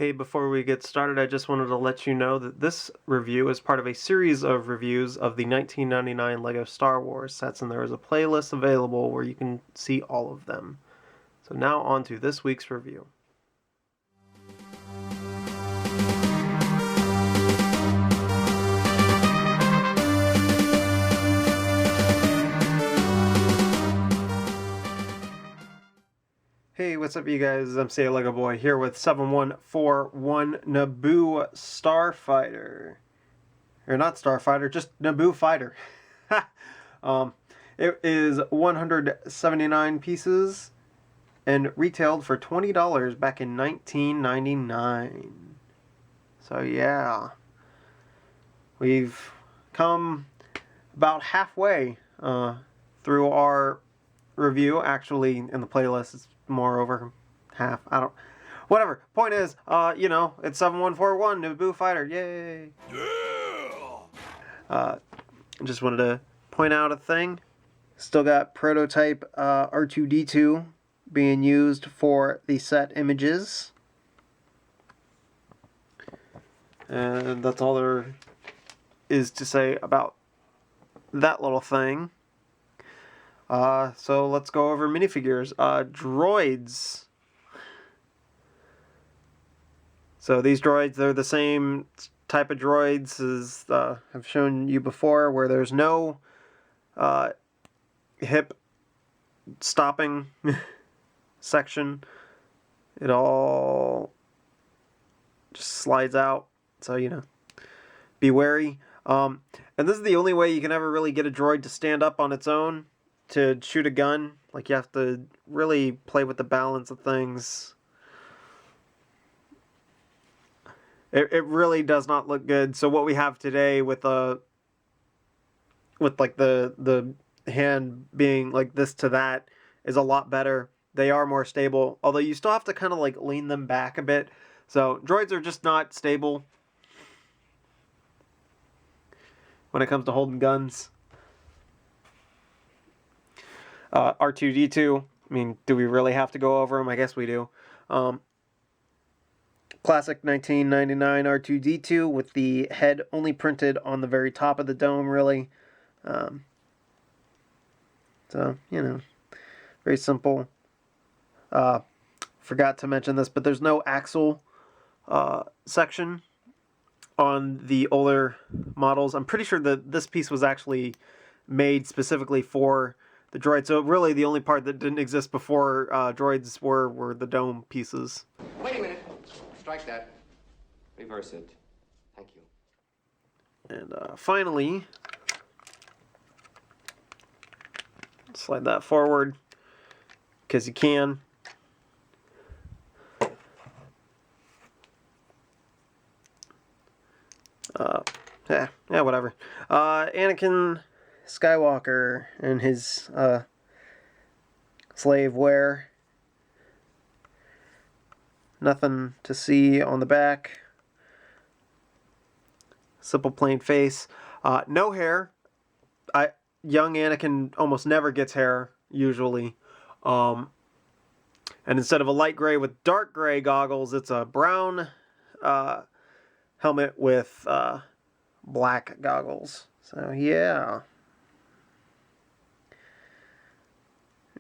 Hey, before we get started, I just wanted to let you know that this review is part of a series of reviews of the 1999 LEGO Star Wars sets, and there is a playlist available where you can see all of them. So now on to this week's review. Hey, what's up you guys? It's MCLegoboy here with 7141 Naboo Starfighter. Or not Starfighter, just Naboo Fighter. It is 179 pieces and retailed for $20 back in 1999. So yeah, we've come about halfway through our review. Actually, in the playlist, it's more over half. Whatever. Point is, it's 7141 Naboo Fighter. Yay! Yeah! Just wanted to point out a thing. Still got prototype R2-D2 being used for the set images. And that's all there is to say about that little thing. So let's go over minifigures. Droids. So these droids, they're the same type of droids as I've shown you before, where there's no hip stopping section. It all just slides out, so be wary. And this is the only way you can ever really get a droid to stand up on its own to shoot a gun. Like, you have to really play with the balance of things. It really does not look good. So what we have today with like the hand being like this to that is a lot better. They are more stable, although you still have to kind of like lean them back a bit. So droids are just not stable when it comes to holding guns. R2-D2, I mean, do we really have to go over them? I guess we do. Classic 1999 R2-D2 with the head only printed on the very top of the dome, really. So, very simple. Forgot to mention this, but there's no axle section on the older models. I'm pretty sure that this piece was actually made specifically for the droid. So really the only part that didn't exist before droids were the dome pieces. Wait a minute. Strike that. Reverse it. Thank you. And finally, slide that forward because you can. Yeah, whatever. Anakin Skywalker and his slave wear. Nothing to see on the back. Simple plain face. No hair. Young Anakin almost never gets hair, usually. And instead of a light gray with dark gray goggles, it's a brown helmet with black goggles. So yeah.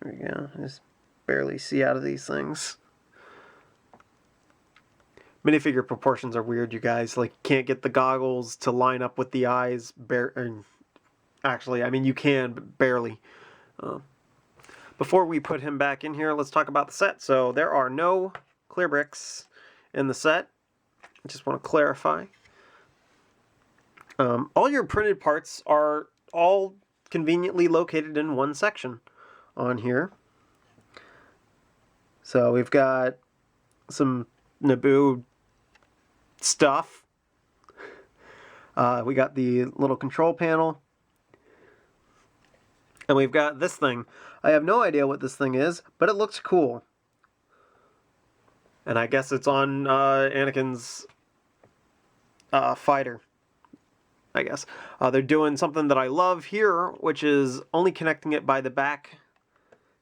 There we go. Just barely see out of these things. Minifigure proportions are weird, you guys. Like, can't get the goggles to line up with the eyes. Actually, I mean, you can, but barely. Before we put him back in here, let's talk about the set. So there are no clear bricks in the set. I just want to clarify. All your printed parts are all conveniently located in one section on here. So we've got some Naboo stuff. We got the little control panel. And we've got this thing. I have no idea what this thing is, but it looks cool. And I guess it's on Anakin's fighter, I guess. They're doing something that I love here, which is only connecting it by the back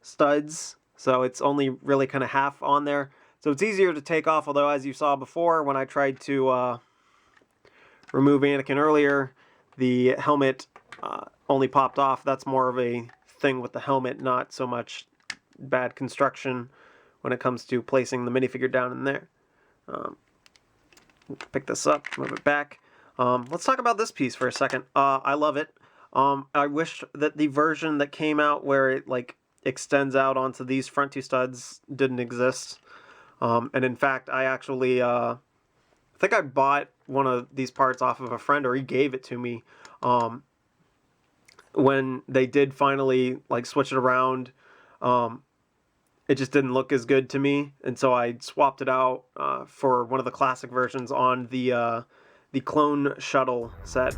studs. So it's only really kind of half on there. So it's easier to take off, although as you saw before when I tried to remove Anakin earlier, the helmet only popped off. That's more of a thing with the helmet, not so much bad construction when it comes to placing the minifigure down in there. Pick this up, move it back. Let's talk about this piece for a second. I love it. I wish that the version that came out where it like extends out onto these front two studs didn't exist. And in fact, I actually I think I bought one of these parts off of a friend, or he gave it to me when they did finally like switch it around. It just didn't look as good to me, and so I swapped it out for one of the classic versions on the clone shuttle set.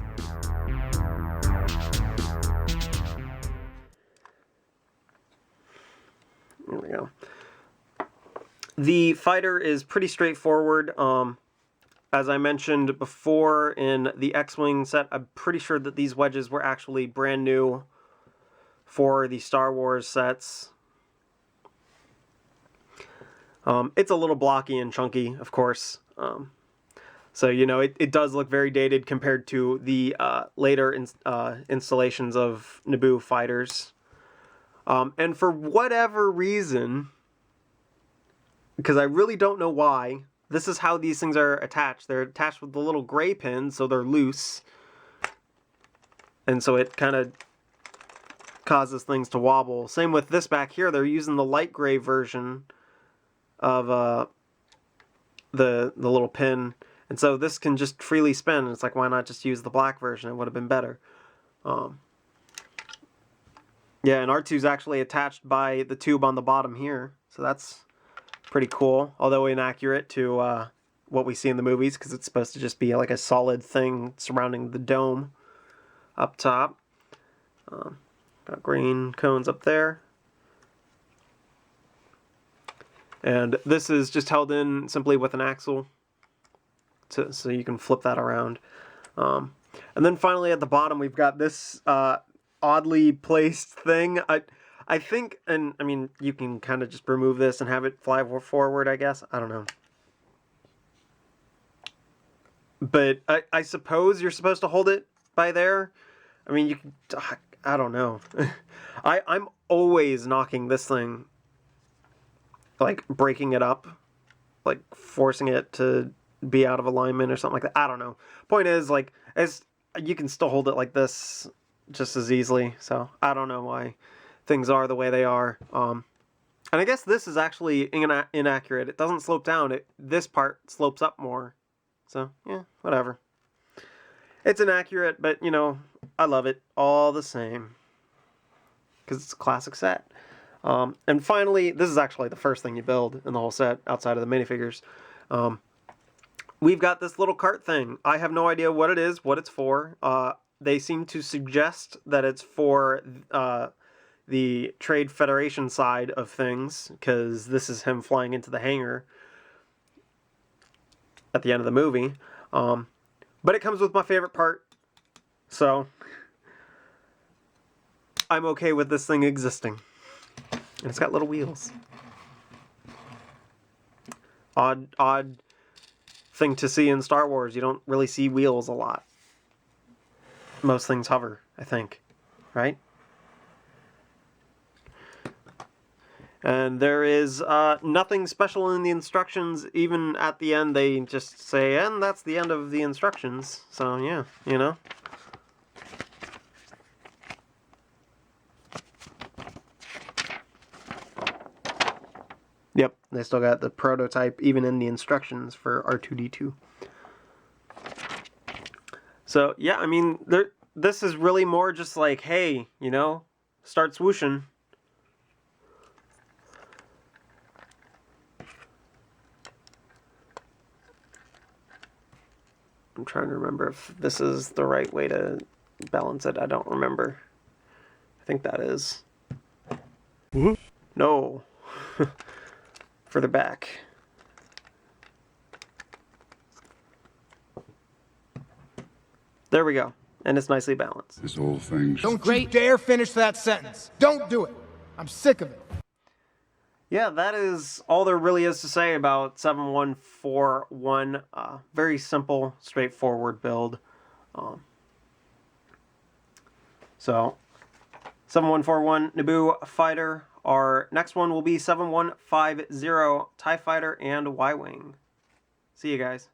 There we go. The fighter is pretty straightforward. As I mentioned before in the X-Wing set, I'm pretty sure that these wedges were actually brand new for the Star Wars sets. It's a little blocky and chunky, of course. So, you know, it does look very dated compared to the later installations of Naboo fighters. And for whatever reason, because I really don't know why, this is how these things are attached. They're attached with the little gray pins, so they're loose. And so it kind of causes things to wobble. Same with this back here. They're using the light gray version of the little pin. And so this can just freely spin. It's like, why not just use the black version? It would have been better. Yeah, and R2's actually attached by the tube on the bottom here. So that's pretty cool, although inaccurate to what we see in the movies, because it's supposed to just be like a solid thing surrounding the dome up top. Got green cones up there. And this is just held in simply with an axle, so you can flip that around. And then finally at the bottom we've got this oddly placed thing. I think, and I mean, you can kind of just remove this and have it fly forward, I guess. I don't know. But I suppose you're supposed to hold it by there. I mean, you can, I don't know. I'm always knocking this thing, like breaking it up, like forcing it to be out of alignment or something like that. I don't know. Point is, like, as you can still hold it like this just as easily. So I don't know why things are the way they are. And I guess this is actually inaccurate. It doesn't slope down. This part slopes up more. So yeah, whatever. It's inaccurate, but you know, I love it all the same because it's a classic set. And finally, this is actually the first thing you build in the whole set outside of the minifigures. We've got this little cart thing. I have no idea what it is, what it's for. They seem to suggest that it's for the Trade Federation side of things, because this is him flying into the hangar at the end of the movie. But it comes with my favorite part, so I'm okay with this thing existing. And it's got little wheels. Odd thing to see in Star Wars. You don't really see wheels a lot. Most things hover, I think. Right? And there is nothing special in the instructions. Even at the end, they just say, and that's the end of the instructions. So, yeah, you know. Yep, they still got the prototype even in the instructions for R2-D2. So, yeah, I mean, this is really more just like, hey, you know, start swooshing. I'm trying to remember if this is the right way to balance it. I don't remember. I think that is. No. Further back. There we go. And it's nicely balanced. This whole thing. Don't you dare finish that sentence. Don't do it. I'm sick of it. yeah, that is all there really is to say about 7141. Very simple, straightforward build. So 7141 Naboo Fighter. Our next one will be 7150 TIE Fighter and Y-Wing. See you guys.